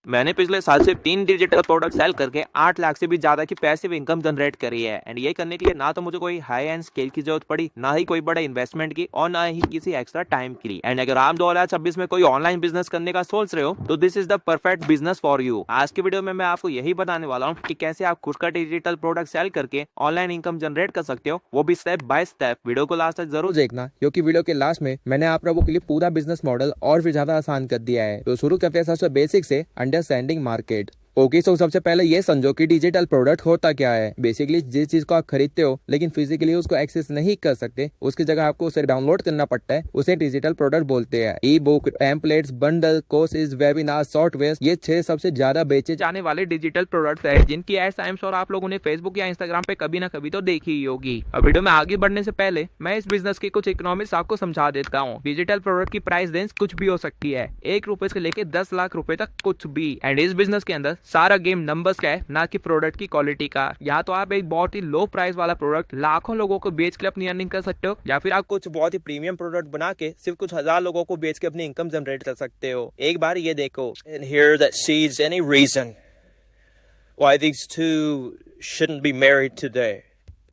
मैंने पिछले साल सिर्फ 3 डिजिटल प्रोडक्ट सेल करके 8 लाख से भी ज्यादा की पैसिव इनकम जनरेट करी है। एंड ये करने के लिए ना तो मुझे कोई हाई एंड स्केल की जरूरत पड़ी, ना ही कोई बड़े इन्वेस्टमेंट की, और ना ही किसी एक्स्ट्रा टाइम की। एंड अगर आप 2026 में कोई ऑनलाइन बिजनेस करने का सोच रहे हो तो this is the perfect business for you. आज की वीडियो में मैं आपको यही बताने वाला हूँ कि कैसे आप खुद का डिजिटल प्रोडक्ट सेल करके ऑनलाइन इनकम जनरेट कर सकते हो, वो भी स्टेप बाय स्टेप। वीडियो को लास्ट तक जरूर देखना, क्योंकि वीडियो के लास्ट में मैंने आप लोगों के लिए पूरा बिजनेस मॉडल और भी ज्यादा आसान कर दिया है। तो शुरू करते हैं सबसे बेसिक से, अंडरस्टैंडिंग मार्केट। ओके, सो सबसे पहले ये समझो कि डिजिटल प्रोडक्ट होता क्या है। बेसिकली जिस चीज को आप खरीदते हो लेकिन फिजिकली उसको एक्सेस नहीं कर सकते, उसकी जगह आपको उसे डाउनलोड करना पड़ता है, उसे डिजिटल प्रोडक्ट बोलते हैं। ई book, templates, bundle, courses, webinar, software, ये 6 सबसे ज्यादा बेचे जाने वाले डिजिटल प्रोडक्ट्स है, जिनकी एड टाइम्स और आप लोगों ने फेसबुक या इंस्टाग्राम पे कभी ना कभी तो देखी ही होगी। अब वीडियो में आगे बढ़ने से पहले मैं इस बिजनेस की कुछ इकोनॉमिक्स आपको समझा देता हूँ। डिजिटल प्रोडक्ट की प्राइस रेंज कुछ भी हो सकती है, 1 रुपए से लेके 10 लाख रुपए तक कुछ भी। एंड इस बिजनेस के अंदर सारा गेम नंबर्स का है, ना कि प्रोडक्ट की क्वालिटी का। या तो आप एक बहुत ही लो प्राइस वाला प्रोडक्ट लाखों लोगों को बेच के अपनी अर्निंग कर सकते हो, या फिर आप कुछ बहुत ही प्रीमियम प्रोडक्ट बना के सिर्फ कुछ हजार लोगों को बेच के अपनी इनकम जनरेट कर सकते हो। एक बार ये देखो, and here that sees any reason why these two shouldn't be married today.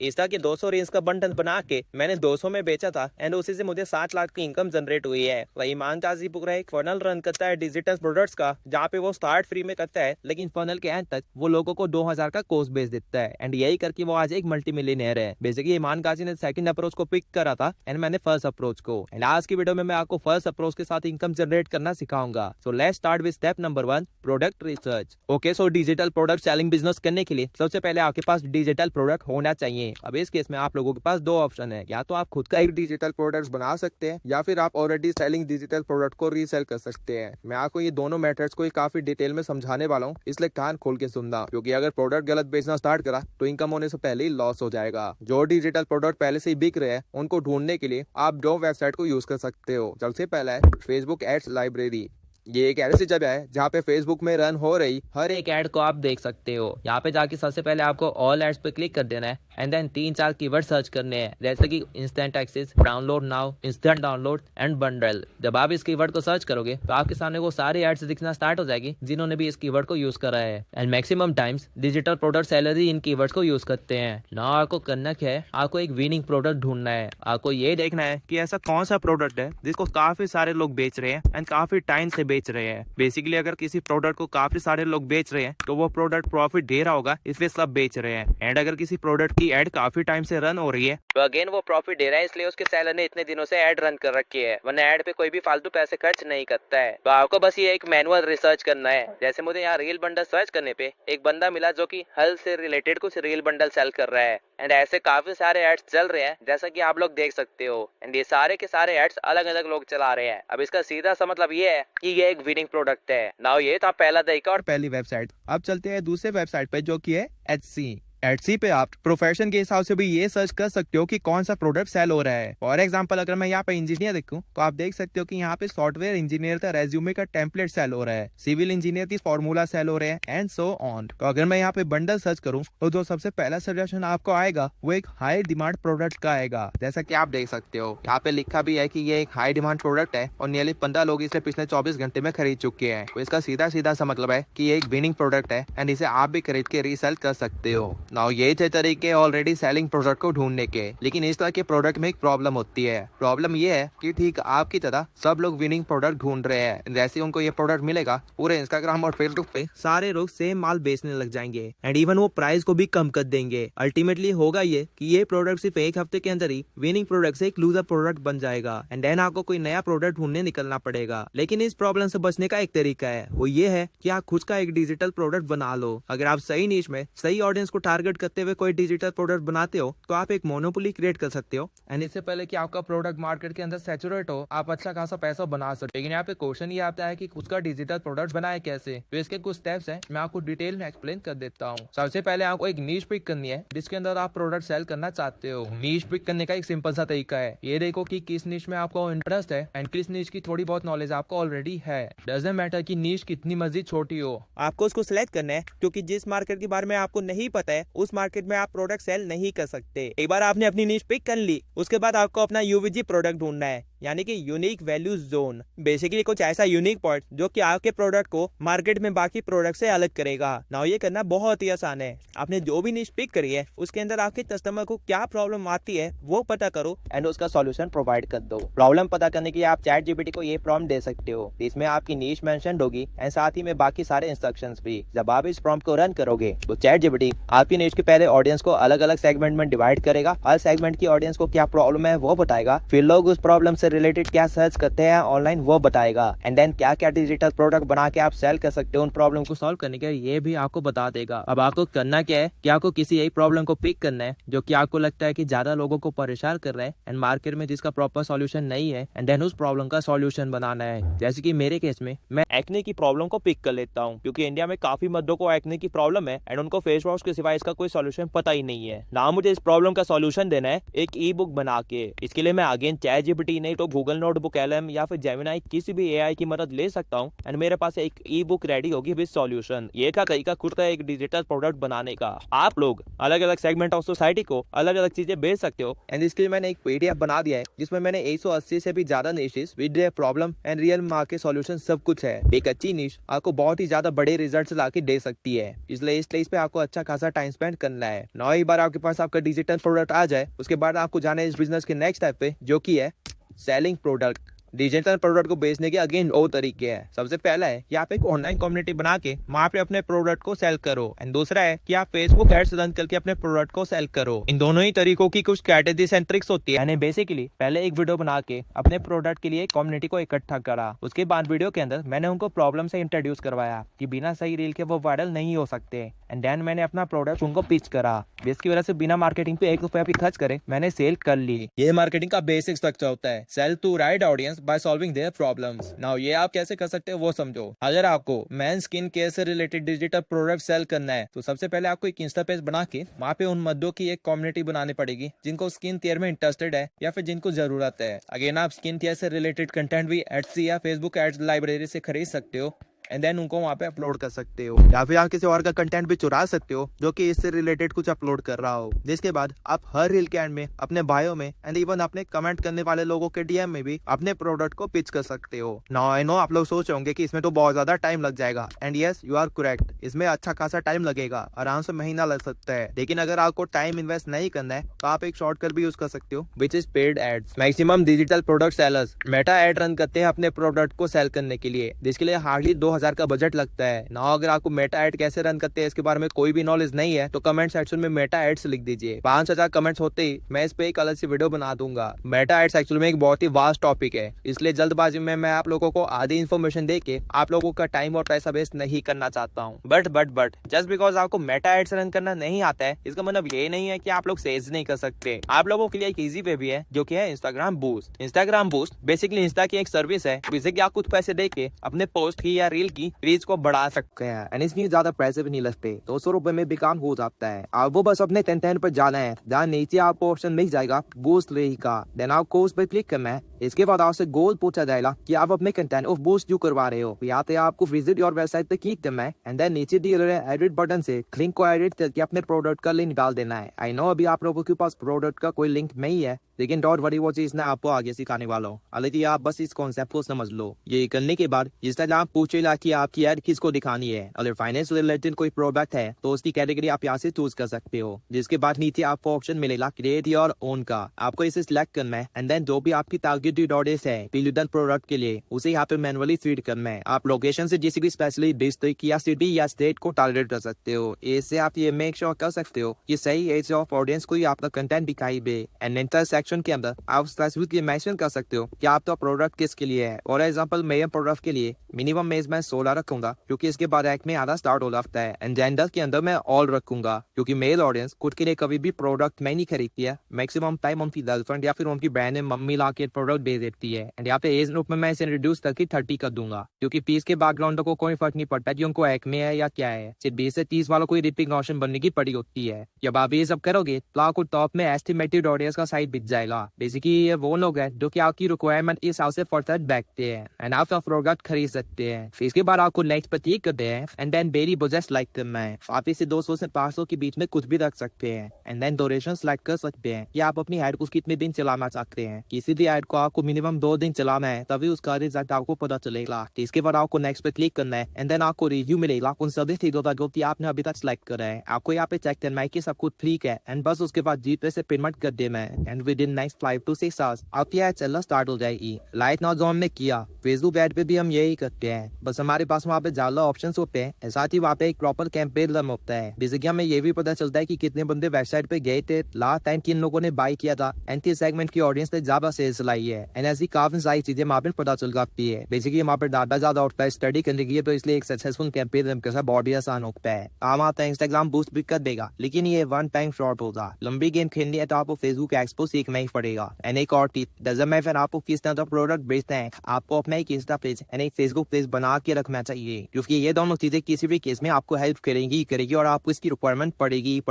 Insta के 200 रील्स का बंडल बना के मैंने 200 में बेचा था, एंड उसी से मुझे 7 लाख की इनकम जनरेट हुई है। वही ईमान काजीपुरा एक फनल रन करता है डिजिटल प्रोडक्ट्स का, जहाँ पे वो स्टार्ट फ्री में करता है, लेकिन फनल के एंड तक वो लोगों को 2000 का कोर्स बेच देता है। एंड यही करके वो आज एक मल्टी मिलियनर है। बेसिकली ईमान काजी ने सेकंड अप्रोच को पिक करा था, एंड मैंने फर्स्ट अप्रोच को। एंड आज की वीडियो में मैं आपको फर्स्ट अप्रोच के साथ इनकम जनरेट करना सिखाऊंगा। So let's start with step number 1, product research. Okay, so digital product selling business करने के लिए सबसे पहले आपके पास डिजिटल प्रोडक्ट होना चाहिए। अब इस केस में आप लोगों के पास 2 ऑप्शन है, या तो आप खुद का एक डिजिटल प्रोडक्ट बना सकते हैं, या फिर आप ऑलरेडी सेलिंग डिजिटल प्रोडक्ट को रीसेल कर सकते हैं। मैं आपको ये दोनों मेथड्स को काफी डिटेल में समझाने वाला हूँ, इसलिए कान खोल के सुनना, क्योंकि अगर प्रोडक्ट गलत बेचना स्टार्ट करा तो इनकम होने से पहले ही लॉस हो जाएगा। जो डिजिटल प्रोडक्ट पहले से ही बिक रहे हैं उनको ढूंढने के लिए आप 2 वेबसाइट को यूज कर सकते हो। सबसे पहला है फेसबुक एड्स लाइब्रेरी। ये एक ऐसी जगह है जहाँ पे फेसबुक में रन हो रही हर एक ऐड को आप देख सकते हो। यहाँ पे जाके सबसे पहले आपको ऑल एड्स पे क्लिक कर देना है, एंड देन 3-4 कीवर्ड सर्च करने हैं, जैसे कि instant access, download now, instant download and bundle. जब आप इस कीवर्ड को सर्च करोगे तो आपके सामने वो सारे एड्स दिखना स्टार्ट हो जाएगी जिन्होंने भी इस कीवर्ड को यूज करा है। And maximum times digital product seller he in keywords को यूज करते हैं। ना आपको करना क्या है, आपको एक विनिंग प्रोडक्ट ढूंढना है। आपको ये देखना है कि ऐसा कौन सा प्रोडक्ट है जिसको काफी सारे लोग बेच रहे हैं एंड काफी टाइम से बेच रहे हैं। बेसिकली अगर किसी प्रोडक्ट को काफी सारे लोग बेच रहे हैं तो वो प्रोडक्ट प्रॉफिट दे रहा होगा, इसलिए सब बेच रहे हैं। एंड अगर किसी प्रोडक्ट की एड काफी टाइम से रन हो रही है तो अगेन वो प्रॉफिट दे रहा है, इसलिए उसके सेलर ने इतने दिनों से एड रन कर रखी है, वरना एड पे कोई भी फालतू पैसे खर्च नहीं करता है। तो आपको बस ये एक मैनुअल रिसर्च करना है। जैसे मुझे यहाँ रील बंडल सर्च करने पे एक बंदा मिला जो कि हल से रिलेटेड कुछ रील बंडल सेल कर रहा है, एंड ऐसे काफी सारे एड्स चल रहे हैं जैसा कि आप लोग देख सकते हो। एंड ये सारे के सारे एड्स अलग अलग लोग चला रहे हैं। अब इसका सीधा सा मतलब ये है कि ये एक विनिंग प्रोडक्ट है। नाउ ये था पहला तरीका और पहली वेबसाइट। अब चलते हैं दूसरे वेबसाइट पे, जो कि है एचसी। एटसी पे आप प्रोफेशन के हिसाब से भी ये सर्च कर सकते हो कि कौन सा प्रोडक्ट सेल हो रहा है। फॉर एग्जांपल अगर मैं यहाँ पे इंजीनियर देखूं तो आप देख सकते हो कि यहाँ पे सॉफ्टवेयर इंजीनियर का रेज्यूमे का टेम्पलेट सेल हो रहा है, सिविल इंजीनियर की फॉर्मूला सेल हो रहे हैं, एंड सो ऑन। तो अगर मैं यहाँ पे बंडल सर्च करूँ तो जो सबसे पहला सजेशन आपको आएगा वो एक हाई डिमांड प्रोडक्ट का आएगा। जैसा कि आप देख सकते हो यहाँ पे लिखा भी है कि ये एक हाई डिमांड प्रोडक्ट है और नियरली 15 लोग इसे पिछले 24 घंटे में खरीद चुके हैं। तो इसका सीधा सीधा सा मतलब है कि ये एक विनिंग प्रोडक्ट है, एंड इसे आप भी खरीद के रीसेल कर सकते हो। नाउ ये थे के ऑलरेडी सेलिंग प्रोडक्ट को ढूंढने के, लेकिन इस तरह के प्रोडक्ट में एक प्रॉब्लम होती है। प्रॉब्लम ये है कि ठीक आपकी तरह सब लोग विनिंग प्रोडक्ट ढूंढ रहे हैं। जैसे उनको ये प्रोडक्ट मिलेगा, पूरे इंस्टाग्राम और फेसबुक पे सारे लोग सेम माल बेचने लग जाएंगे, एंड इवन वो प्राइस को भी कम कर देंगे। अल्टीमेटली होगा ये कि ये प्रोडक्ट सिर्फ 1 हफ्ते के अंदर ही विनिंग प्रोडक्ट से एक लूजर प्रोडक्ट बन जाएगा, एंड देन आपको कोई नया प्रोडक्ट ढूंढने निकलना पड़ेगा। लेकिन इस प्रॉब्लम से बचने का एक तरीका है, वो ये है कि आप खुद का एक डिजिटल प्रोडक्ट बना लो। अगर आप सही नीश में सही ऑडियंस को टारगेट करते हुए कोई डिजिटल प्रोडक्ट बनाते हो तो आप एक मोनोपोली क्रिएट कर सकते हो, एंड इससे पहले कि आपका प्रोडक्ट मार्केट के अंदर सैचुरेट हो आप अच्छा खासा पैसा बना सकते हो। लेकिन यहाँ पे क्वेश्चन ये आता है कि उसका डिजिटल प्रोडक्ट बनाए कैसे। तो इसके कुछ स्टेप्स हैं, मैं आपको डिटेल में एक्सप्लेन कर देता हूँ। सबसे पहले आपको एक नीश पिक करनी है जिसके अंदर आप प्रोडक्ट सेल करना चाहते हो। नीश पिक करने का एक सिंपल सा तरीका है, ये देखो कि किस नीश में आपको इंटरेस्ट है एंड किस नीश की थोड़ी बहुत नॉलेज आपको ऑलरेडी है। डजंट मैटर कि नीश कितनी मर्जी छोटी हो, आपको उसको सिलेक्ट करना है, क्योंकि जिस मार्केट के बारे में आपको नहीं पता है उस मार्केट में आप प्रोडक्ट सेल नहीं कर सकते। एक बार आपने अपनी नीश पिक कर ली, उसके बाद आपको अपना यूवीजी प्रोडक्ट ढूंढना है। यानी कि यूनिक वैल्यू जोन। बेसिकली कुछ ऐसा यूनिक पॉइंट जो कि आपके प्रोडक्ट को मार्केट में बाकी प्रोडक्ट से अलग करेगा। नाउ ये करना बहुत ही आसान है। आपने जो भी निश पिक करी है उसके अंदर आपके कस्टमर को क्या प्रॉब्लम आती है वो पता करो एंड उसका सॉल्यूशन प्रोवाइड कर दो। प्रॉब्लम पता करने के लिए आप चैट जीपीटी को ये प्रॉम्प्ट दे सकते हो, इसमें आपकी नीश मेंशन होगी एंड साथ ही में बाकी सारे इंस्ट्रक्शंस भी। जब आप इस प्रॉम्प्ट को रन करोगे तो चैट जीपीटी आपकी नीश के पहले ऑडियंस को अलग अलग सेगमेंट में डिवाइड करेगा। हर सेगमेंट की ऑडियंस को क्या प्रॉब्लम है वो बताएगा, फिर लोग उस प्रॉब्लम से रिलेटेड क्या सर्च करते हैं ऑनलाइन वो बताएगा एंड देन क्या क्या डिजिटल प्रोडक्ट बना के आप सेल कर सकते हो उन प्रॉब्लम को सॉल्व करने के लिए ये भी आपको बता देगा। अब आपको करना क्या है कि आपको किसी एक प्रॉब्लम को पिक करना है जो कि आपको लगता है कि ज्यादा लोगों को परेशान कर रहा है एंड मार्केट में जिसका प्रॉपर सॉल्यूशन नहीं है एंड देन उस प्रॉब्लम का सॉल्यूशन बनाना है। जैसे कि मेरे केस में मैं एक्ने की प्रॉब्लम को पिक कर लेता हूँ क्योंकि इंडिया में काफी मर्दों को एक्ने की प्रॉब्लम है एंड उनको फेस वॉश के सिवाय इसका कोई सॉल्यूशन पता ही नहीं है। ना मुझे इस प्रॉब्लम का सॉल्यूशन देना है एक ई बुक बना के। इसके लिए मैं अगेन चैट जीपीटी नहीं तो गूगल नोटबुक एलएम या फिर जेमिनाई किसी भी एआई की मदद ले सकता हूँ एंड मेरे पास एक ई बुक रेडी होगी विद सॉल्यूशन। ये का तरीका खुद का एक डिजिटल प्रोडक्ट बनाने का। आप लोग अलग अलग सेगमेंट ऑफ सोसाइटी को अलग अलग चीजें बेच सकते हो एंड इसके लिए मैंने एक पीडीएफ बना दिया है जिसमें मैंने 180 से भी ज्यादा niches with their problem and real market solution सब कुछ है। एक अच्छी निश आपको बहुत ही ज्यादा बड़े रिजल्ट्स लाके दे सकती है, इसलिए इस पे आपको अच्छा खासा टाइम स्पेंड करना है। नौ एक बार आपके पास आपका डिजिटल प्रोडक्ट आ जाए उसके बाद आपको जाना है इस बिजनेस के नेक्स्ट स्टेप पे जो कि है सेलिंग प्रोडक्ट। डिजिटल प्रोडक्ट को बेचने के अगेन दो तरीके हैं। सबसे पहला है कि आप एक ऑनलाइन कम्युनिटी बना के वहाँ पे अपने प्रोडक्ट को सेल करो एंड दूसरा है कि आप फेसबुक एड्स रन करके अपने प्रोडक्ट को सेल करो। इन दोनों ही तरीकों की कुछ स्ट्रेटेजीज एंड ट्रिक्स होती है। मैंने बेसिकली पहले एक वीडियो बना के अपने प्रोडक्ट के लिए कम्युनिटी को इकट्ठा करा। उसके बाद वीडियो के अंदर मैंने उनको प्रॉब्लम से इंट्रोड्यूस करवाया कि बिना सही रील के वो वायरल नहीं हो सकते एंड देन मैंने अपना प्रोडक्ट उनको पिच करा जिसकी वजह से बिना मार्केटिंग पे 1 रुपया भी खर्च करे मैंने सेल कर ली। ये मार्केटिंग का बेसिक स्ट्रक्चर होता है, sell to right audience by solving their problems. Now ये आप कैसे कर सकते हो वो समझो। अगर आपको मेन स्किन केयर से रिलेटेड डिजिटल प्रोडक्ट सेल करना है तो सबसे पहले आपको एक इंस्टा पेज बना के वहाँ पे उन मर्दों की एक कम्युनिटी बनानी पड़ेगी जिनको स्किन केयर में इंटरेस्टेड है या फिर जिनको जरूरत है। अगेन आप स्किन केयर से रिलेटेड कंटेंट भी एड्स या फेसबुक एड्स लाइब्रेरी से खरीद सकते हो एंड देन उनको वहाँ पे अपलोड कर सकते हो या फिर आप किसी और का कंटेंट भी चुरा सकते हो जो कि इससे रिलेटेड कुछ अपलोड कर रहा हो। जिसके बाद आप हर रील के एंड में अपने बायो में एंड इवन अपने कमेंट करने वाले लोगों के डीएम में भी अपने प्रोडक्ट को पिच कर सकते हो। नाउ आई नो आप लोग सोच होंगे कि इसमें तो बहुत ज्यादा टाइम लग जाएगा and yes you are correct, इसमें अच्छा खासा टाइम लगेगा, आराम से महीना लग सकता है। लेकिन अगर आपको टाइम इन्वेस्ट नहीं करना है तो आप एक शॉर्टकट भी यूज कर सकते हो which is paid ads. Maximum digital product sellers Meta ad run करते हैं अपने प्रोडक्ट को सेल करने के लिए जिसके लिए हार्डली 2000 का बजट लगता है। ना अगर आपको मेटा एड कैसे रन करते हैं इसके बारे में कोई भी नॉलेज नहीं है तो कमेंट सेक्शन में मेटा एड्स लिख दीजिए। 5000 कमेंट्स होते ही मैं इस पे एक अलग सी वीडियो बना दूंगा। मेटा एड्स एक्चुअली में एक बहुत ही वास्ट टॉपिक है, इसलिए जल्दबाजी में मैं आप लोगों को आधी इन्फॉर्मेशन देके आप लोगों का टाइम और पैसा वेस्ट नहीं करना चाहता हूँ। बट जस्ट बिकॉज आपको मेटा एड्स रन करना नहीं आता है इसका मतलब ये नहीं है कि आप लोग सेल्स नहीं कर सकते। आप लोगों के लिए एक इजी वे भी है जो कि है Instagram boost. Instagram boost basically Insta की एक सर्विस है जिसे कि आप कुछ पैसे देके अपने पोस्ट की या रील की रीच को बढ़ा सकते हैं एंड इसमें ज्यादा पैसे भी नहीं लगते। 200 रुपए में भी काम हो जाता है। आपको बस अपने टेन पर जाना है, जहाँ नीचे आपको ऑप्शन मिल जाएगा बूस्ट रहेगा, देन आपको उस पर क्लिक करना है। इसके बाद आपसे गोल पूछा जाएगा कि आप अपने कंटेंट ऑफ बूस्ट क्यों करवा रहे हो। यहाँ पे आपको विजिट योर वेबसाइट पे क्लिक करना है एंड देन नीचे दिए गए एडिट बटन से लिंक को एडिट करके अपने प्रोडक्ट का लिंक डाल देना है। आई नो अभी आप लोगों के पास प्रोडक्ट का कोई लिंक नहीं है लेकिन डॉट वरी वो चीज मैं आपको आगे सिखाने वाला हूँ। हालांकि आप बस इस कॉन्सेप्ट को समझ लो। ये करने के बाद जिस तरह आप पूछेगा कि आपकी एड किसको दिखानी है, अगर फाइनेंस रिलेटेड कोई प्रोडक्ट है तो उसकी कैटेगरी आप यहाँ से चूज कर सकते हो। जिसके बाद नीचे आपको ऑप्शन मिलेगा क्रिएट योर ओन का, आपको इसे सिलेक्ट करना है एंड देन जो भी आपकी टारगेटेड ऑडियंस है डिजिटल प्रोडक्ट के लिए उसे यहाँ पे मैनुअली फीड करना है। आप लोकेशन से किसी भी स्पेशली डिस्ट्रिक्ट या सिटी या स्टेट को टारगेट कर सकते हो। इससे आप ये मेक श्योर कर सकते हो कि सही एज ऑफ ऑडियंस को आपका कंटेंट दिखाई दे एंड इंटरसेक्शन के अंदर आप स्पेसिफिकली मेंशन कर सकते हो कि आपका प्रोडक्ट किसके लिए है। फॉर एग्जांपल मेरे प्रोडक्ट के लिए मिनिमम एज मैं 16 रखूंगा क्योंकि इसके बाद एक में आधा स्टार्ट हो जाता है एंड जेंडर के अंदर मैं ऑल रखूंगा क्योंकि मेल ऑडियंस खुद के लिए कभी भी प्रोडक्ट मैं नहीं खरीदती है। मैक्सिमम टाइम उनकी गर्लफ्रेंड या फिर उनकी बहन मम्मी ला के प्रोडक्ट भेज देती है एंड यहाँ पे एज ग्रुप में मैं इसे रिड्यूस करके 30 कर दूंगा क्योंकि 20 के बैकग्राउंड को कोई फर्क नहीं पड़ता कि उनको एक में है या क्या है। सिर्फ 20 से 30 वालों को रिपिंग ऑप्शन बनने की पड़ी होती है। जब आप ये सब करोगे तो आपको टॉप में एस्टिमेटेड ऑडियंस का साइट बिक जाएगा। बेसिकली ये वो लोग हैं जो कि आपकी रिक्वायरमेंट के हिसाब से फर्दर बैठते हैं एंड आप प्रोडक्ट खरीद सकते हैं। फिर इसके बाद आपको नेक्स्ट पर क्लिक करते हैं and then very budget like करना है। आप इसे 200 से 500 के बीच में कुछ भी रख सकते हैं एंड देन ड्यूरेशन सेलेक्ट कर सकते हैं कि आप अपनी ऐड को कितने दिन चलाना चाहते हैं। किसी भी ऐड को आपको मिनिमम 2 दिन चलाना है, तभी उसका रिजल्ट आपको पता चलेगा। इसके बाद आपको नेक्स्ट पे क्लिक करना है एंड देन आपको रिव्यू मिलेगा उन सभी चीजों का जो कि आपने अभी तक सेलेक्ट करा है। आपको यहाँ पे चेक करना है कि सब कुछ ठीक है एंड बस उसके बाद जीपे से पेमेंट कर देना है and with in next 5 to 6 hours आपकी ऐड चलना स्टार्ट हो जाएगी। लाइक नाउ जो हमने किया फेसबुक ऐड पे भी हम यही करते हैं, बस हमारे पास वहाँ पे ज्यादा ऑप्शन होते हैं, साथ ही वहाँ पे एक प्रॉपर कैंपेन रन होता है। बेसिकली हमें ये भी पता चलता है कि कितने बंदे वेबसाइट पे गए थे, लास्ट टाइम किन लोगों ने बाय किया था एंड किस सेगमेंट की ऑडियंस ने ज्यादा सेल्स लाई है एंड ऐसी काफी सारी चीजें वहाँ पे पता चल जाती है। बेसिकली वहाँ पे डाटा ज्यादा होता है स्टडी करने के लिए, तो इसलिए एक सक्सेसफुल कैंपेन रन करना बहुत ही आसान होता है। काम आता है इंस्टाग्राम बूस्ट भी कर देगा, लेकिन ये वन टाइम फ्रॉड होगा। लंबी गेम खेलनी है तो आपको फेसबुक एक्सपो सीखना ही पड़ेगा। एंड एक और टिप, डजंट मैटर आपको किस तरह का प्रोडक्ट बेचते हैं, आपको अपना एक इंस्टा पेज एंड एक फेसबुक पेज बना के रखना चाहिए, क्योंकि ये दोनों चीजें किसी भी केस में आपको हेल्प करेगी और आपको इसकी रिक्वायरमेंट पड़ेगी।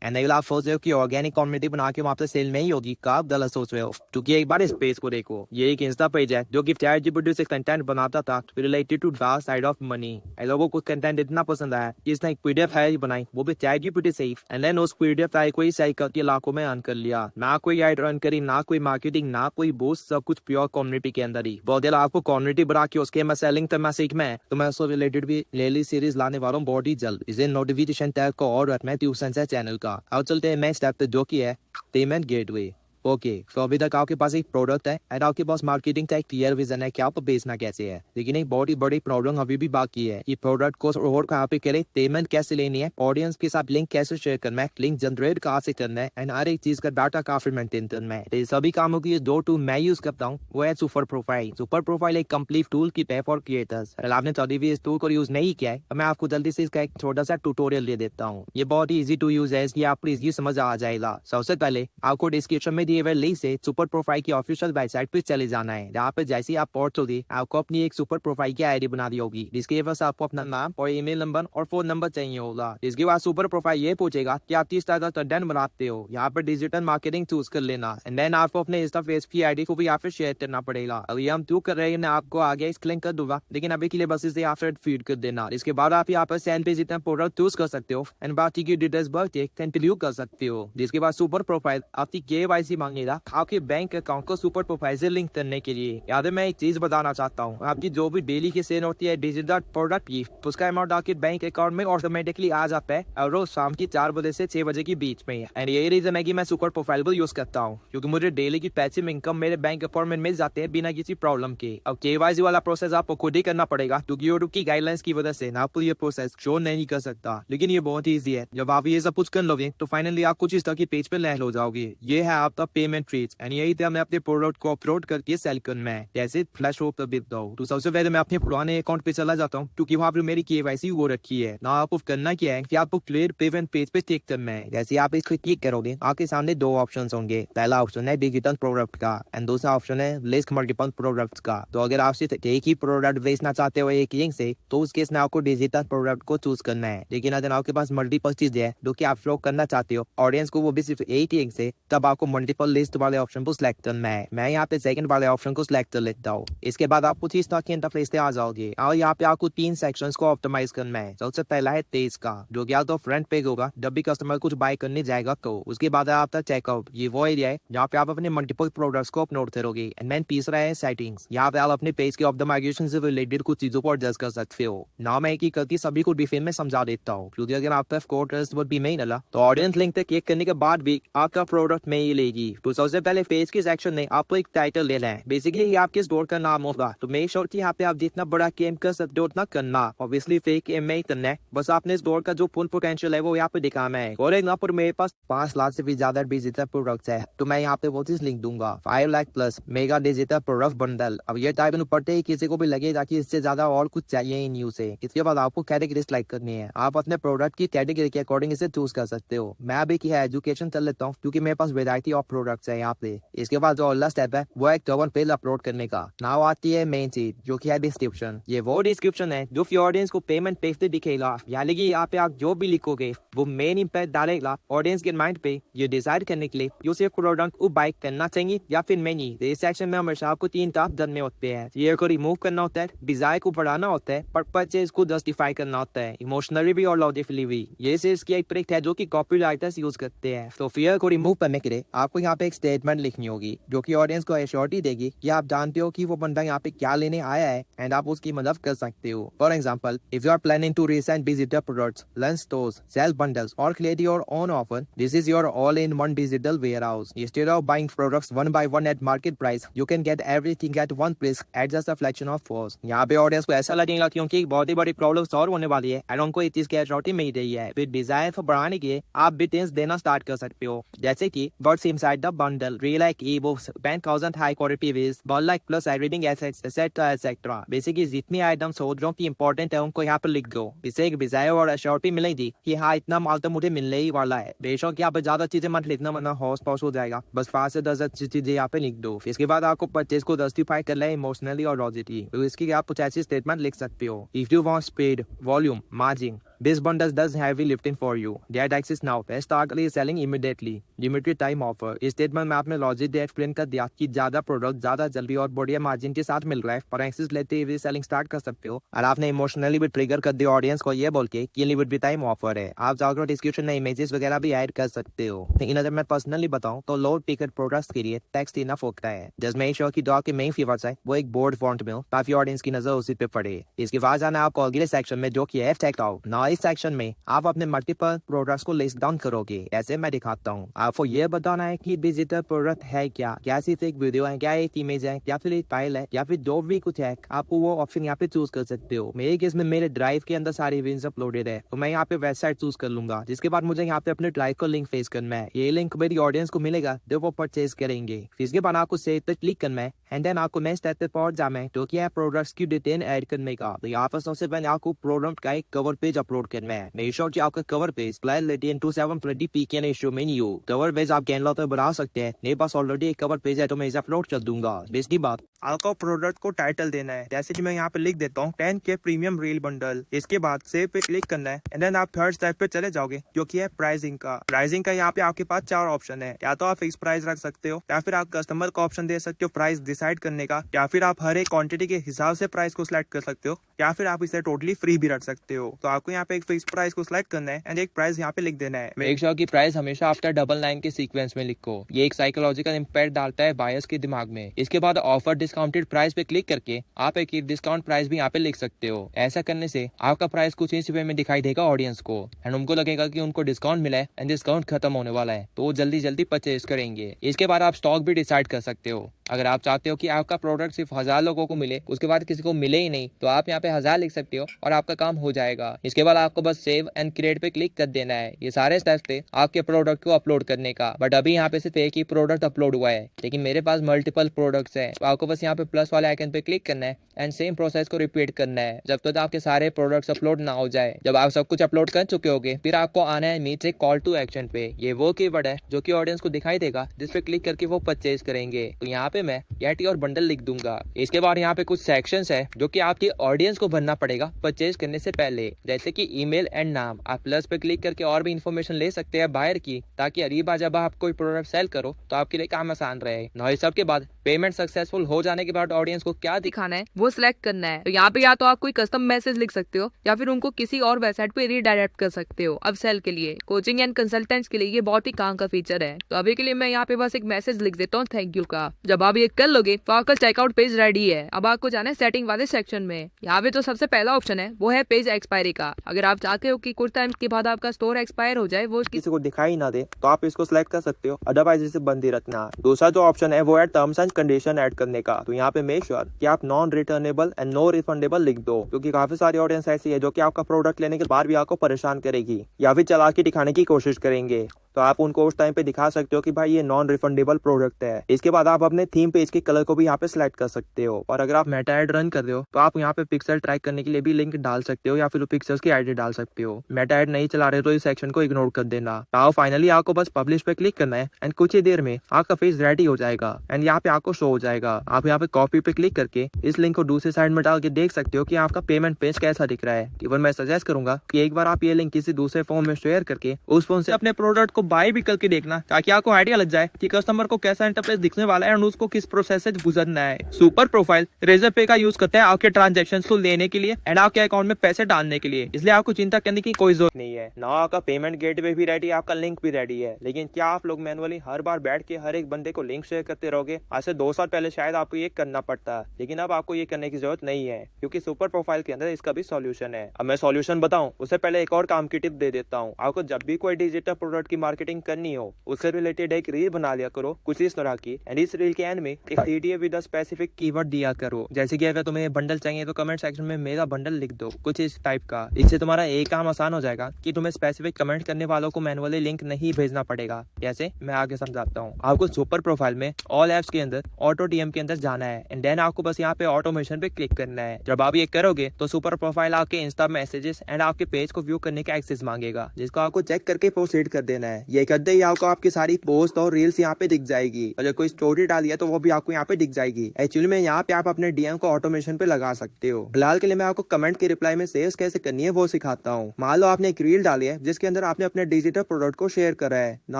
एंड अगर आप सोच रहे हो कि ऑर्गेनिक कम्युनिटी बना के वहाँ पे सेल नहीं होगी, आप गलत सोच रहे हो, क्योंकि एक बार इस पेज को देखो, ये एक इंस्टा पेज है जो कि ChatGPT से कंटेंट बनाता था related to dark side of money. लोगों को कंटेंट इतना पसंद आया कि इसने एक PDF फाइल बनाई, वो भी ChatGPT से ही, एंड देन उस PDF फाइल को ही सेल करके लाखों में अर्न कर लिया। ना कोई एड रन करी, ना कोई मार्केटिंग, ना कोई बूस्ट, सब कुछ प्योर कम्युनिटी के अंदर ही। बहुत देर आपको कम्युनिटी बना के उसके मैं सेलिंग तो मैं सीखना है, तो मैं उससे रिलेटेड भी लेली सीरीज लाने वाला हूँ बहुत ही जल्द। इसे नोटिफिकेशन टैग को और रखना है ट्यूशन से चैनल का। अब चलते हैं नेक्स्ट स्टेप पे, जो कि है पेमेंट गेटवे। ओके, तो अभी तक आपके पास एक प्रोडक्ट है एंड आपके पास मार्केटिंग का एक क्लियर विजन है कि आपको बेचना कैसे है, लेकिन एक बहुत ही बड़ी प्रॉब्लम अभी भी बाकी है कि प्रोडक्ट को और कहाँ पे करें, पेमेंट कैसे लेनी है, ऑडियंस के साथ लिंक कैसे शेयर करना है, लिंक जनरेट कहाँ से करना है एंड हर एक चीज का डाटा काफी मेंटेन करना है। तो सभी कामों की जो टूल मैं यूज करता हूँ वो है सुपर प्रोफाइल। सुपर प्रोफाइल एक कंप्लीट टूल की है फॉर क्रिएटर्स। अगर आपने कभी भी इस टूल को यूज नहीं किया है तो मैं आपको जल्दी से इसका एक छोटा सा ट्यूटोरियल दे देता हूँ। ये बहुत ही इजी टू यूज है, इसलिए आपको इजी समझ आ जाएगा। सबसे पहले आपको डिस्क्रिप्शन में दिए हुए लिंक से सुपर प्रोफाइल की ऑफिशियल वेबसाइट पे चले जाना है, जहाँ पे जैसे ही आप पहुंचोगे आपको अपनी एक सुपर प्रोफाइल की आईडी बना दी होगी, जिसके बस आपको अपना नाम और ईमेल नंबर और फोन नंबर चाहिए होगा। इसके बाद सुपर प्रोफाइल ये पूछेगा कि आप किस तरह का कंटेंट बनाते हो, यहाँ पर डिजिटल मार्केटिंग चूज कर लेना एंड देन आपको अपने इंस्टा पेज की आईडी को भी यहाँ पे शेयर करना पड़ेगा। अब ये हम क्यों कर रहे हैं, मैं आपको आगे एक्सप्लेन कर दूंगा, लेकिन अभी के लिए बस इसे यहाँ पे फीड कर देना। इसके बाद आप यहाँ पर सेंड पे जितना प्रोडक्ट चूज कर सकते हो एंड बाकी की डिटेल्स भर के कंटिन्यू कर सकते हो। जिसके बाद सुपर प्रोफाइल आपकी KYC मांगेगा आपके बैंक अकाउंट को सुपर प्रोफाइल से लिंक करने के लिए। याद है, मैं एक चीज बताना चाहता हूँ, आपकी जो भी डेली की सेल होती है डिजिटल प्रोडक्ट की, उसका अमाउंट आपके बैंक अकाउंट में ऑटोमेटिकली आ जाता है और रोज शाम की 4 बजे से 6 बजे के बीच में। एंड यही रीजन है कि मैं सुपर प्रोफाइल को यूज करता हूँ, क्योंकि मुझे डेली की पैसिव इनकम मेरे बैंक अकाउंट में मिल जाते हैं बिना किसी प्रॉब्लम के। अब KYC वाला प्रोसेस आपको खुद ही करना पड़ेगा, क्योंकि यूट्यूब की गाइडलाइंस की वजह से आपको ये प्रोसेस शो नहीं कर सकता, लेकिन ये बहुत ईजी है। जब आप ये सब कुछ कर लोगे तो फाइनली आप कुछ इस तरह की पेज पे लैंड हो जाओगे। ये है आपका पेमेंट ट्रीट एंड यही थे हमने अपने प्रोडक्ट को अपलोड करके सेल करना है, जैसे फ्लैश हो तब दो। तो सबसे पहले मैं अपने पुराने अकाउंट पे चला जाता हूँ, क्योंकि वहाँ पर मेरी KYC हो रखी है ना। आपको करना क्या है कि आपको क्लियर पेमेंट पेज पे क्लिक करना है। जैसे आप इसको क्लिक करोगे आपके सामने 2 ऑप्शन होंगे। पहला ऑप्शन है डिजिटल प्रोडक्ट का एंड दूसरा ऑप्शन है लिस्ट मल्टीपल प्रोडक्ट्स का। तो अगर आप सिर्फ एक ही प्रोडक्ट बेचना चाहते हो एक लिंक से, तो उस केस में आपको डिजिटल प्रोडक्ट को चूज करना है। लेकिन अगर आपके पास मल्टीपल चीज है जो कि आप फ्लो करना चाहते हो ऑडियंस को, वो भी सिर्फ एक लिंक से, तब आपको मल्टीपल लिस्ट वाले ऑप्शन को सिलेक्ट करना है। मैं यहाँ पे सेकंड वाले ऑप्शन को सिलेक्ट कर लेता हूँ। इसके बाद आप कुछ इस तरह के इंटरफेस पे आ जाओगे और यहाँ पे आपको 3 सेक्शंस को ऑप्टिमाइज करना है। सबसे पहला है तेज का, जो कि तो फ्रंट पेज होगा जब भी कस्टमर कुछ बाय करने जाएगा तो। उसके बाद है आपका चेकआउट, ये वो एरिया है जहाँ पे आप अपने मल्टीपल प्रोडक्ट्स को अपलोड करोगे। एंड देन तीसरा है सेटिंग्स, यहाँ पे आप अपने पेज के ऑप्टिमाइजेशन से रिलेटेड कुछ चीजों को एडजस्ट कर सकते हो। ना मैं एक ही करके सभी को डिटेल में समझा देता हूँ, क्योंकि अगर आपका ट्रस्ट वुड बी नहीं डाला तो ऑडियंस लिंक तक क्लिक करने के बाद भी आपका प्रोडक्ट में ही लेगी। तो सबसे पहले पेज के सेक्शन में आपको एक टाइटल लेना है। बेसिकली ये आपके स्टोर का नाम होगा, तो मेक श्योर कि यहाँ पे आप जितना बड़ा गेम कर सकते हो उतना करना। ऑब्वियसली फेक एम नहीं करना है, बस आपने स्टोर का जो फुल पोटेंशियल है वो यहाँ पे दिखाना है। और यहाँ पर मेरे पास 5 लाख से भी ज्यादा डिजिटल प्रोडक्ट्स है, तो मैं यहाँ पे वो चीज लिंक दूंगा 5 lakh plus mega digital product bundle. अब ये टाइप पढ़ते ही किसी को भी लगेगा कि इससे ज्यादा और कुछ चाहिए ही न्यूज से। इसके बाद आपको कैटेगरी सिलेक्ट करनी है। आप अपने प्रोडक्ट की कैटेगरी के अकॉर्डिंग इसे चूज कर सकते हो। मैं अभी की है एजुकेशन कर लेता हूँ, क्योंकि मेरे पास वेराइटी ऑफ प्रोडक्ट्स है यहाँ पे। इसके बाद जो अगला स्टेप है वो है कवर पेज अपलोड करने का। नाउ आती है मेन चीज जो कि है डिस्क्रिप्शन। ये वो डिस्क्रिप्शन है जो कि ऑडियंस को पेमेंट पेज पे दिखेगा, यानी कि यहाँ पे आप जो भी लिखोगे वो मेन इम्पैक्ट डालेगा ऑडियंस के माइंड पे, ये डिसाइड करने के लिए कि उसे प्रोडक्ट को बाय करना चाहिए या फिर नहीं। इस सेक्शन में हमेशा आपको 3 टास्क करने होते हैं। ये को रिमूव करना होता है, डिजायर को बढ़ाना होता है, पर परचेज को जस्टिफाई करना होता है, इमोशनली भी और लॉजिकली भी। ये सेल्स की एक ट्रिक है जो कि कॉपीराइटर्स यूज करते हैं। तो फियर को रिमूव करने के लिए आपको यहाँ पे एक स्टेटमेंट लिखनी होगी जो कि ऑडियंस को एश्योरिटी देगी कि आप जानते हो कि वो बंदा यहाँ पे क्या लेने आया है एंड आप उसकी मदद कर सकते हो। For example, if you are planning to recent digital products, launch stores, sell bundles, or create your own offer, this is your all-in-one digital warehouse. Instead of buying products one by one at market price, you can get everything at one place at just a fraction of cost. यहाँ पे audience को ऐसा लगेगा क्योंकि बहुत ही बड़ी problem solve होने वाली है एंड उनको इस चीज की एश्योरिटी मिल रही है। फिर डिजायर को बढ़ाने के लिए आप डिटेल्स देना स्टार्ट कर सकते हो, जैसे कि what's inside the bundle, real like ebooks, 10,000 high quality videos, ball like plus reading assets, etc. etc. Basically जितनी आइटम्स हो जो कि इंपॉर्टेंट है उनको यहाँ पे लिख दो। इससे एक डिजायर और एश्योरिटी मिलेगी कि हाँ इतना माल तो मुझे मिलने ही वाला है। बेशक यहाँ पे ज्यादा चीजें मत लिखना वरना हॉस पॉस हो जाएगा, बस 5 से 10 चीजें यहाँ पे लिख दो। इसके बाद आपको परचेज को जस्टिफाई करना है इमोशनली और लॉजिकली। तो इसके आप कुछ ऐसी स्टेटमेंट लिख सकते हो। If you want speed, volume, margin, this bundle does heavy lifting for you. Get access now. Best target is selling immediately. Limited time offer. इस स्टेटमेंट में आपने लॉजिक दे एक्सप्लेन कर दिया कि ज्यादा प्रोडक्ट ज्यादा जल्दी और बढ़िया मार्जिन के साथ मिल रहा है, पर एक्सेस लेते हुए सेलिंग स्टार्ट कर सकते हो। और आपने इमोशनली भी ट्रिगर कर दिया ऑडियंस को ये बोल के कि लिमिटेड टाइम ऑफर है। आप जाकर डिस्क्रिप्शन में इमेजेस वगैरह भी ऐड कर सकते हो। लेकिन अगर मैं पर्सनली बताऊं तो लो टिकट प्रोडक्ट्स के लिए टेक्स्ट इनफ होता है। जस्ट मेक श्योर कि जो आपके मेन फीचर्स है वो एक बोर्ड फॉन्ट में हो ताकि ऑडियंस की नजर उसी पे पड़े। इसके बाद जाना आपको अगले सेक्शन में जो कि है चेकआउट। ना इस सेक्शन में आप अपने मल्टीपल प्रोडक्ट्स को लिस्ट डाउन करोगे। ऐसे मैं दिखाता हूँ। आपको ये बताना है कि डिजिटल प्रोडक्ट है क्या सिर्फ एक वीडियो है, क्या एक इमेज है, या फिर एक फाइल है, या फिर जो भी कुछ है। आपको वो ऑप्शन यहाँ पे चूज कर सकते हो। मेरे केस में मेरे ड्राइव के अंदर सारी इवेंट्स अपलोडेड है, तो मैं यहाँ पे वेबसाइट चूज कर लूंगा, जिसके बाद मुझे यहाँ पे अपने ड्राइव को लिंक फेस करना है। ये लिंक मेरी ऑडियंस को मिलेगा जो वो परचेज करेंगे। इसके बाद आपको सेव पे क्लिक करना है एंड देन आपको नेक्स्ट स्टेप पे पहुंच जाना है जो कि है प्रोडक्ट्स की डिटेल ऐड करने का। तो यहाँ पर सबसे पहले आपको प्रोडक्ट का एक कवर पेज अपलोड करना है। मेक श्योर कि आपका cover page clearly in 2720p can issue menu. Cover page आप कैनवा पे बना सकते हैं। मेरे पास ऑलरेडी एक कवर पेज है तो मैं इसे अपलोड कर दूंगा। दूसरी बात, आपको प्रोडक्ट को टाइटल देना है, जैसे कि मैं यहाँ पे लिख देता हूँ 10K प्रीमियम रील बंडल। इसके बाद सेव पे क्लिक करना है एंड देन आप थर्ड स्टेप पे चले जाओगे जो कि है प्राइसिंग का। प्राइसिंग का यहाँ पे आपके पास 4 ऑप्शन है। या तो आप फिक्स प्राइस रख सकते हो, या फिर आप कस्टमर को ऑप्शन दे सकते हो प्राइस डिसाइड करने का, या फिर आप हर एक क्वांटिटी के हिसाब से प्राइस को सिलेक्ट कर सकते हो, या फिर आप इसे टोटली फ्री भी रख सकते हो। तो आपको यहाँ पे एक फिक्स प्राइस को सिलेक्ट करना है एंड एक प्राइस यहाँ पे लिख देना है। मेक श्योर की प्राइस हमेशा आफ्टर 99 के सीक्वेंस में लिखो। ये एक साइकोलॉजिकल इम्पैक्ट डालता है बायर्स के दिमाग में। इसके बाद ऑफर डिस्काउंटेड प्राइस पे क्लिक करके आप एक डिस्काउंट प्राइस भी यहाँ पे लिख सकते हो। ऐसा करने से आपका प्राइस कुछ इस वे में दिखाई देगा ऑडियंस को एंड उनको लगेगा कि उनको डिस्काउंट मिला है एंड डिस्काउंट खत्म होने वाला है, तो वो जल्दी परचेज करेंगे। इसके बाद आप स्टॉक भी डिसाइड कर सकते हो। अगर आप चाहते हो कि आपका प्रोडक्ट सिर्फ 1000 लोगों को मिले, उसके बाद किसी को मिले ही नहीं, तो आप यहाँ पे 1000 लिख सकते हो और आपका काम हो जाएगा। इसके बाद आपको बस सेव एंड क्रिएट पे क्लिक कर देना है। ये सारे स्टेप्स थे आपके प्रोडक्ट को अपलोड करने का। बट अभी यहाँ पे सिर्फ एक ही प्रोडक्ट अपलोड हुआ है, लेकिन मेरे पास मल्टीपल प्रोडक्ट्स हैं। तो आपको बस यहाँ पे प्लस वाले आइकन पे क्लिक करना है एंड सेम प्रोसेस को रिपीट करना है जब तक आपके सारे प्रोडक्ट्स अपलोड ना हो जाए। जब आप सब कुछ अपलोड कर चुके होगे, फिर आपको आना है नीचे कॉल टू एक्शन पे। ये वो कीवर्ड है जो कि ऑडियंस को दिखाई देगा, जिस पे क्लिक करके वो परचेज करेंगे। तो यहाँ पे मैं गेट योर बंडल लिख दूंगा। इसके बाद यहाँ पे कुछ सेक्शंस है जो कि आपकी ऑडियंस को भरना पड़ेगा परचेज करने से पहले, जैसे कि ईमेल एंड नाम। आप प्लस पे क्लिक करके और भी इन्फॉर्मेशन ले सकते हैं बायर की, ताकि अगली बार जब आप कोई प्रोडक्ट सेल करो तो आपके लिए काम आसान रहे। ना इस सब के बाद पेमेंट सक्सेसफुल हो जाने के बाद ऑडियंस को क्या दिखाना है वो सिलेक्ट करना है। तो यहाँ पे या तो आप कोई कस्टम मैसेज लिख सकते हो या फिर उनको किसी और वेबसाइट पे रीडायरेक्ट कर सकते हो। अब सेल के लिए, कोचिंग एंड कंसल्टेंट्स के लिए ये बहुत ही काम का फीचर है। तो अभी के लिए मैं यहाँ पे बस एक मैसेज लिख देता हूँ थैंक यू का। जब आप ये कर लोगे तो आपका चेकआउट पेज रेडी है। अब आपको जाना है सेटिंग वाले सेक्शन में। यहाँ पे तो सबसे पहला ऑप्शन है वो है पेज एक्सपायरी का। अगर आप चाहते हो कि कुछ टाइम के बाद आपका स्टोर एक्सपायर हो जाए, वो किसी को दिखाई ना दे, तो आप इसको सिलेक्ट कर सकते हो, अदरवाइज इसे बंद ही रखना। दूसरा जो ऑप्शन है वो है टर्म्स एंड कंडीशन ऐड करने का। तो यहाँ पे मेक श्योर कि आप non returnable and no refundable लिख दो, क्योंकि काफी सारी ऑडियंस ऐसी है जो कि आपका प्रोडक्ट लेने के बाद भी आपको परेशान करेगी या फिर चला के दिखाने की कोशिश करेंगे। तो आप उनको उस टाइम पे दिखा सकते हो कि भाई ये नॉन रिफंडेबल प्रोडक्ट है। इसके बाद आप अपने थीम पेज के कलर को भी यहाँ पे सिलेक्ट कर सकते हो। और अगर आप मेटा एड रन कर रहे हो तो आप यहाँ पे पिक्सल ट्रैक करने के लिए भी लिंक डाल सकते हो या फिर पिक्सल्स की आईडी डाल सकते हो। मेटा एड नहीं चला रहे तो इस सेक्शन को इग्नोर कर देना। तो फाइनली आपको बस पब्लिश पे क्लिक करना है एंड कुछ ही देर में आपका पेज रेडी हो जाएगा एंड यहाँ पे आपको शो हो जाएगा। आप यहाँ पे कॉपी पे क्लिक करके इस लिंक को दूसरी साइड में डाल के देख सकते हो कि आपका पेमेंट पेज कैसा दिख रहा है। इवन मैं सजेस्ट करूंगा कि एक बार आप ये लिंक किसी दूसरे फोन में शेयर करके उस फोन से अपने प्रोडक्ट को बाय भी करके देखना, ताकि आपको आइडिया लग जाए कि कस्टमर को कैसा इंटरफेस दिखने वाला है और उसको किस प्रोसेस से गुजरना है। सुपर प्रोफाइल रेजर पे का यूज करते हैं आपके ट्रांजेक्शन को लेने के लिए एंड आपके अकाउंट में पैसे डालने के लिए, इसलिए आपको चिंता करने की कोई जरूरत नहीं है। ना आपका पेमेंट गेटवे भी रेडी है, आपका लिंक भी रेडी है, लेकिन क्या आप लोग मैनुअली हर बार बैठ के हर एक बंदे को लिंक शेयर करते रहोगे? आज से 2 साल पहले शायद आपको ये करना पड़ता, लेकिन अब आपको ये करने की जरूरत नहीं है, क्योंकि सुपर प्रोफाइल के अंदर इसका भी सॉल्यूशन है। अब मैं सॉल्यूशन बताऊं उससे पहले एक और काम की टिप दे देता हूं। आपको जब भी कोई डिजिटल प्रोडक्ट की मार्केटिंग करनी हो, उससे रिलेटेड एक रील बना लिया करो कुछ इस तरह की, एंड इस रील के एंड में एक सीडीए विद स्पेसिफिक कीवर्ड दिया करो। जैसे कि अगर तुम्हें बंडल चाहिए तो कमेंट सेक्शन में मेरा बंडल लिख दो, कुछ इस टाइप का। इससे तुम्हारा एक काम आसान हो जाएगा कि तुम्हें स्पेसिफिक कमेंट करने वालों को मैनुअली लिंक नहीं भेजना पड़ेगा। जैसे मैं आगे समझाता हूँ। आपको सुपर प्रोफाइल में ऑल एप्स के अंदर ऑटो डीएम के अंदर जाना है एंड देन आपको बस यहाँ पे ऑटोमेशन पे क्लिक करना है। जब आप ये करोगे तो सुपर प्रोफाइल आपके इंस्टा मैसेजेस एंड आपके पेज को व्यू करने का एक्सेस मांगेगा, जिसको आपको चेक करके प्रोसीड कर देना है। ये करते ही आपको आपकी सारी पोस्ट और रील्स यहाँ पे दिख जाएगी। अगर कोई स्टोरी डाली है तो वो भी आपको यहाँ पे दिख जाएगी। एक्चुअली में यहाँ पे आप अपने डीएम को ऑटोमेशन पे लगा सकते हो। फिलहाल के लिए मैं आपको कमेंट के रिप्लाई में सेव्स कैसे करनी है वो सिखाता हूँ। मान लो आपने एक रील डाली है जिसके अंदर आपने अपने डिजिटल प्रोडक्ट को शेयर करा है। ना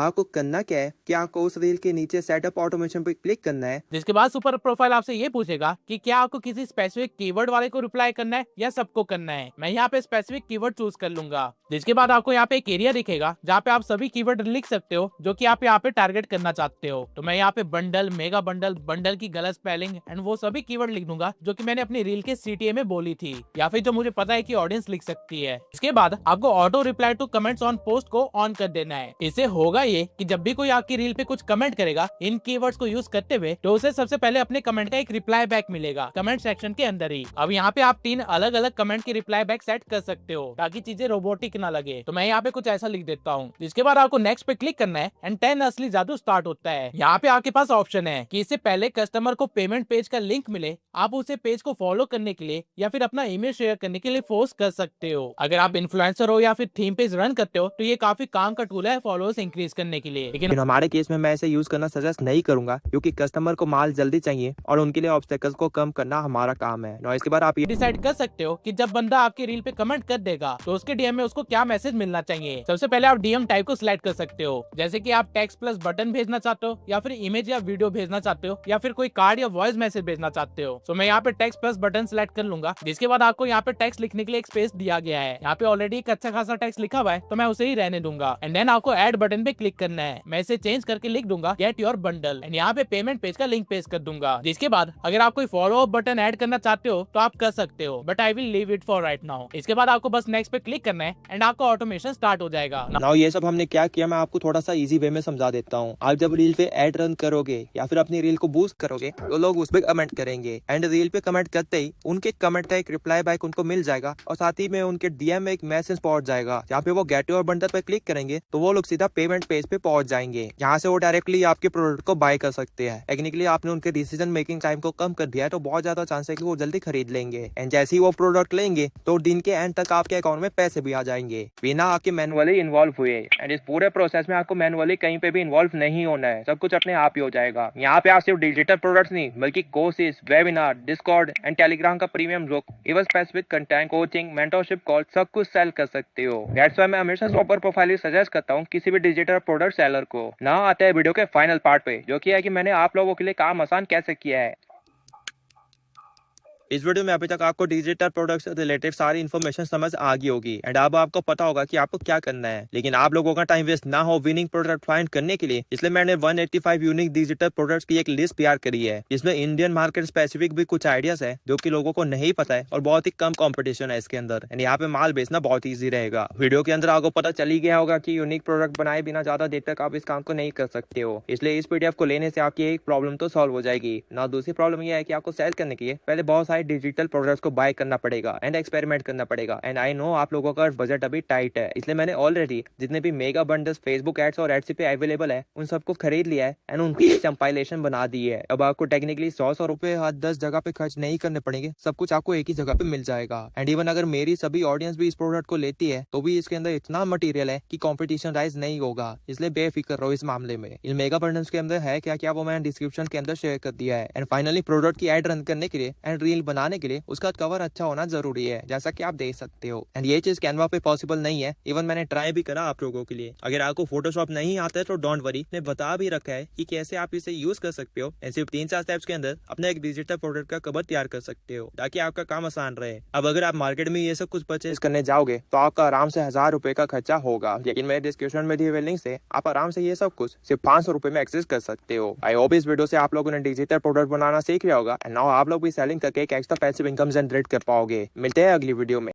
आपको करना क्या है कि आपको उस रील के नीचे सेटअप ऑटोमेशन पे क्लिक करना है, जिसके बाद सुपर प्रोफाइल आपसे ये पूछेगा कि क्या आपको किसी स्पेसिफिक कीवर्ड वाले को रिप्लाई करना है या सबको करना है। मैं यहाँ पे स्पेसिफिक कीवर्ड चूज कर लूंगा। जिसके बाद आपको यहाँ पे एक एरिया दिखेगा जहाँ पे आप सभी कीवर्ड लिख सकते हो जो कि आप यहाँ पे टारगेट करना चाहते हो। तो मैं यहाँ पे बंडल, मेगा बंडल, बंडल की गलत स्पेलिंग एंड वो सभी कीवर्ड लिख दूंगा जो कि मैंने अपनी रील के सीटीए में बोली थी, या फिर जो मुझे पता है कि ऑडियंस लिख सकती है। इसके बाद आपको auto reply to comments on post को ऑन कर देना है। इससे होगा ये कि जब भी कोई आपकी रील पे कुछ कमेंट करेगा इन कीवर्ड्स को यूज करते हुए, तो उसे सबसे पहले अपने कमेंट का एक रिप्लाई बैक मिलेगा कमेंट सेक्शन के अंदर ही। अब यहाँ पे आप 3 अलग अलग कमेंट की रिप्लाई बैक सेट कर सकते हो ताकि चीजें रोबोटिक ना लगे। तो मैं यहाँ पे कुछ ऐसा लिख देता हूँ। जिसके बाद आपको नेक्स्ट पे क्लिक करना है एंड 10 असली जादू स्टार्ट होता है। यहाँ पे आपके पास ऑप्शन है कि इससे पहले कस्टमर को पेमेंट पेज का लिंक मिले, आप उसे पेज को फॉलो करने के लिए या फिर अपना ईमेल शेयर करने के लिए फोर्स कर सकते हो। अगर आप इन्फ्लुएंसर हो या फिर थीम पेज रन करते हो तो ये काफी काम का टूल है फॉलोअर्स इंक्रीज करने के लिए। लेकिन हमारे केस में मैं इसे यूज करना सजेस्ट नहीं करूंगा, क्योंकि कस्टमर को माल जल्दी चाहिए और उनके लिए ऑब्स्टेकल्स को कम करना हमारा काम है। और इसके बाद आप ये डिसाइड कर सकते हो कि जब बंदा आपकी रील पे कमेंट कर देगा तो उसके डीएम में उसको क्या मैसेज मिलना चाहिए। सबसे पहले आप डीएम टाइप को सिलेक्ट कर सकते हो, जैसे कि आप टेक्स्ट प्लस बटन भेजना चाहते हो या फिर इमेज या वीडियो भेजना चाहते हो या फिर कोई कार्ड या वॉइस मैसेज भेजना चाहते हो। तो मैं यहाँ पे टेक्स्ट प्लस बटन सिलेक्ट कर लूंगा। जिसके बाद आपको यहाँ पे टेक्स्ट लिखने के लिए एक स्पेस दिया गया है। यहाँ पे ऑलरेडी एक अच्छा खासा टेक्स्ट लिखा हुआ है तो मैं उसे ही रहने दूंगा। एंड देन आपको ऐड बटन पे क्लिक करना है। मैं इसे चेंज करके लिख दूंगा गेट योर बंडल एंड यहाँ पे पेमेंट पेज का लिंक पेस्ट कर दूंगा। जिसके बाद अगर आप कोई फॉलो अप बटन ऐड करना चाहते हो तो आप कर सकते हो, but I will leave it for right now. इसके बाद आपको बस नेक्स्ट पे क्लिक करना है एंड आपका ऑटोमेशन स्टार्ट हो जाएगा। नाउ ये सब हमने क्या किया मैं आपको थोड़ा सा इजी वे में समझा देता हूँ। आप जब रील पे एड रन करोगे या फिर अपनी रील को बूस्ट करोगे तो लोग उस पे कमेंट करेंगे एंड रील पे कमेंट करते ही उनके कमेंट का एक रिप्लाई बैक उनको मिल जाएगा और साथ ही में उनके डीएम में एक मैसेज पहुंच जाएगा। जहाँ पे वो गेट योर बंडल पे क्लिक करेंगे तो वो लोग सीधा पेमेंट पेज पे पहुंच जाएंगे। यहाँ से वो डायरेक्टली आपके प्रोडक्ट को बाय कर सकते हैं। टेक्निकली आपने उनके डिसीजन मेकिंग टाइम को कम कर दिया है, तो बहुत ज्यादा चांस है कि वो जल्दी खरीद लेंगे एंड जैसे ही वो प्रोडक्ट लेंगे तो दिन के एंड तक आपके अकाउंट में पैसे भी आ जाएंगे बिना आपके मैनुअली इन्वॉल्व हुए। एंड इस पूरे प्रोसेस में आपको मैनुअली कहीं पे भी इन्वॉल्व नहीं होना है, सब कुछ अपने आप ही हो जाएगा। यहाँ पे आप सिर्फ डिजिटल प्रोडक्ट्स नहीं बल्कि courses, webinar, Discord and Telegram का premium book, even specific content, coaching, mentorship call, सब कुछ सेल कर सकते हो। दैट्स व्हाई मैं हमेशा सुपर प्रोफाइल सजेस्ट करता हूँ किसी भी डिजिटल प्रोडक्ट सेलर को। ना आते हैं वीडियो के फाइनल पार्ट पे, जो कि है कि मैंने आप लोगों के लिए काम आसान कैसे किया है। इस वीडियो में अभी तक आपको डिजिटल प्रोडक्ट से रिलेटेड सारी इन्फॉर्मेशन समझ आ गई होगी एंड अब आपको पता होगा कि आपको क्या करना है। लेकिन आप लोगों का टाइम वेस्ट ना हो विनिंग प्रोडक्ट फाइंड करने के लिए, इसलिए मैंने 185 यूनिक डिजिटल प्रोडक्ट्स की एक लिस्ट तैयार करी है। इसमें इंडियन मार्केट स्पेसिफिक भी कुछ आइडियाज है जो कि लोगों को नहीं पता है और बहुत ही कम कंपटीशन है इसके अंदर एंड यहाँ पे माल बेचना बहुत ईजी रहेगा। वीडियो के अंदर आपको पता चली गया होगा कि यूनिक प्रोडक्ट बनाए बिना ज्यादा देर तक आप इस काम को नहीं कर सकते हो। इसलिए इस पीडीएफ को लेने से आपकी एक प्रॉब्लम तो सॉल्व हो जाएगी ना। दूसरी प्रॉब्लम यह है कि आपको सेल करने के लिए पहले बहुत सारे डिजिटल प्रोडक्ट्स को बाय करना पड़ेगा एंड एक्सपेरिमेंट करना पड़ेगा। एंड आई नो आप लोगों का बजट अभी टाइट है, इसलिए मैंने ऑलरेडी जितने भी मेगा बंडल्स फेसबुक एड्स और एडसी पे अवेलेबल है उन सबको खरीद लिया है एंड उनकी कंपाइलेशन बना दी है। अब आपको टेक्निकली 100 रुपए हर 10 जगह पे खर्च नहीं करने पड़ेंगे, सब कुछ आपको एक ही जगह पे मिल जाएगा। एंड इवन अगर मेरी सभी ऑडियंस भी इस प्रोडक्ट को लेती है तो भी इसके अंदर इतना मटेरियल है कि कंपटीशन राइज नहीं होगा, इसलिए बेफिक्र रहो इस मामले में। इन मेगा बंडल्स के अंदर है क्या क्या वो मैंने डिस्क्रिप्शन के अंदर शेयर कर दिया है। एंड फाइनली प्रोडक्ट की एड रन करने के लिए एंड रील बनाने के लिए उसका कवर अच्छा होना जरूरी है, जैसा कि आप देख सकते हो। एंड ये चीज कैनवा पे पॉसिबल नहीं है, इवन मैंने ट्राई भी करा आप लोगों के लिए। अगर आपको फोटोशॉप नहीं आता है तो डोंट वरी, मैंने बता भी रखा है कि कैसे आप इसे यूज कर सकते हो एंड सिर्फ 3-4 स्टेप्स के अंदर अपने एक डिजिटल प्रोडक्ट का कवर तैयार कर सकते हो ताकि आपका काम आसान रहे। अब अगर आप मार्केट में ये सब कुछ परचेज करने जाओगे तो आपका आराम से 1000 रुपए का खर्चा होगा, लेकिन मेरे डिस्क्रिप्शन में दिए हुए लिंक से आप आराम से ये सब कुछ सिर्फ 500 रुपए में एक्सेस कर सकते हो। आई होप इस वीडियो से आप लोगों ने डिजिटल प्रोडक्ट बनाना सीख लिया होगा एंड नाउ आप लोग भी सेलिंग करके एक एक्स्ट्रा पैसिव इनकम जनरेट कर पाओगे। मिलते हैं अगली वीडियो में।